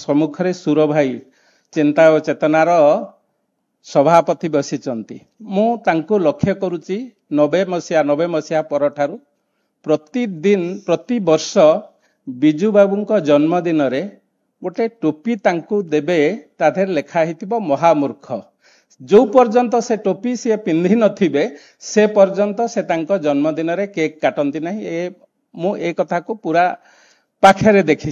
सम्मुखें सुर भाई चिंता और चेतनार सभापति बसिचंती मु तांको लक्ष्य करुची 90 मसीहा परठारु प्रतिदिन प्रति वर्ष बिजू बाबूंको जन्मदिन रे गोटे टोपी तांको देबे ताधर लेखा हितिबो महामूर्ख जो पर्यंत से टोपी सी पिंधि नथिबे से पर्यंत से तांको जन्मदिन रे केक काटंती नहीं मु ए कथा को पूरा पाखरे देखी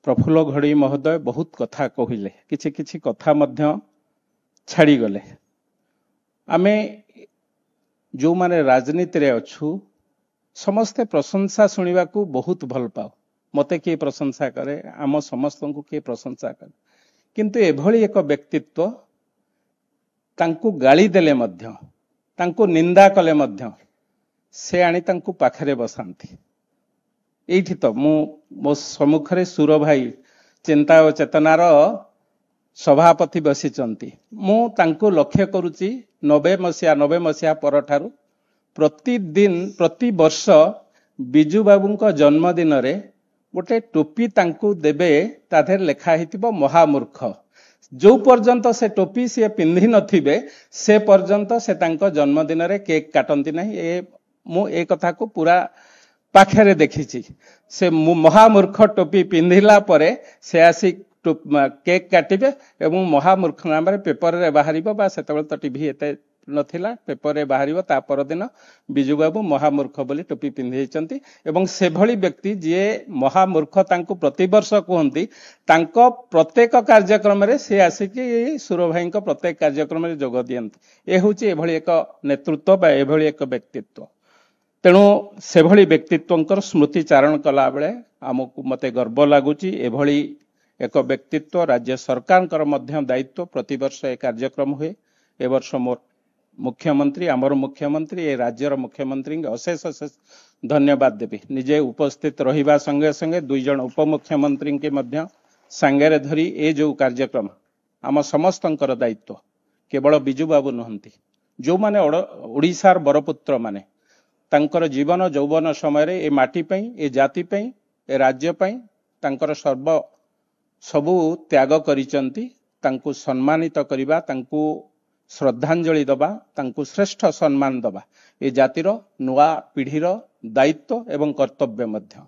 प्रफुल्ल घड़ी महोदय बहुत कथा कहिले किछि किछि कथा मध्य छाड़ी गले आमे जो माने राजनीति रे अछु समस्ते प्रशंसा सुनिबा को बहुत भल पाओ मते किए प्रशंसा करे आम समस्त को किए प्रशंसा करे किंतु एभली एक व्यक्तित्व तांको गाली देले मध्य तांको निंदा कले मध्य से आनी तांको पाखरे बसांती एठी तो मो सम्मुखें सुर भाई चिंता और चेतनार सभापति बसिचंती मु तांको लक्ष्य करुची 90 मसीहा परठारु प्रतिदिन प्रति वर्ष बिजू बाबूंको जन्मदिन रे गोटे टोपी तांको देबे ताधर लेखा हितिबो महामूर्ख जो पर्यंत से टोपी सी पिंधि नथिबे से पर्यंत से तांको जन्मदिन रे केक काटंती नहीं मु ए कथा को पूरा पाखरे देखी से महामूर्ख टोपी पिंधिला परे से आसी केक काटिबे एवं महामूर्ख नाम रे पेपर रे बाहरिबो बा सेतबेले तो टीवी एते नथिला पेपर रे बाहरिबो ता पर दिन बिजू बाबू महामूर्ख बोली टोपी पिंधैचंती एवं से भली व्यक्ति जे महामूर्ख तांको प्रतिवर्ष कहंती तांको प्रत्येक कार्यक्रम रे से आसिकी सुर भाई को प्रत्येक कार्यक्रम रे जोग दियंती ए होची एभली एक नेतृत्व बा एभली एक व्यक्तित्व तेणु से भली व्यक्तित्वंकर स्मृति चारण कला बेले आमको मते गर्व लागुची एभली एक व्यक्तित्व राज्य सरकार मध्य दायित्व प्रतिवर्ष ए कार्यक्रम हुए ए वर्ष मोर मुख्यमंत्री आमर मुख्यमंत्री ए राज्यर मुख्यमंत्री अशेष अशेष धन्यवाद देवी निजे उपस्थित रहिबा संगे संगे दुई जन उपमुख्यमंत्री के मध्य सांगेरे धरी ए जो कार्यक्रम आम समस्तंकर दायित्व केवल बिजू बाबू नुहंती जो माने ओडिशार बरपुत्र माने तांकर जीवन यौवन समय रे ए माटी पई ए जाति पई ए राज्य पई तांकर सर्व सबु त्याग करिचंती तांको सम्मानित करिबा तांको श्रद्धांजलि दबा तांको श्रेष्ठ सम्मान दबा ए जातिर नुआ पीढ़ीर दायित्व एवं कर्तव्य मध्य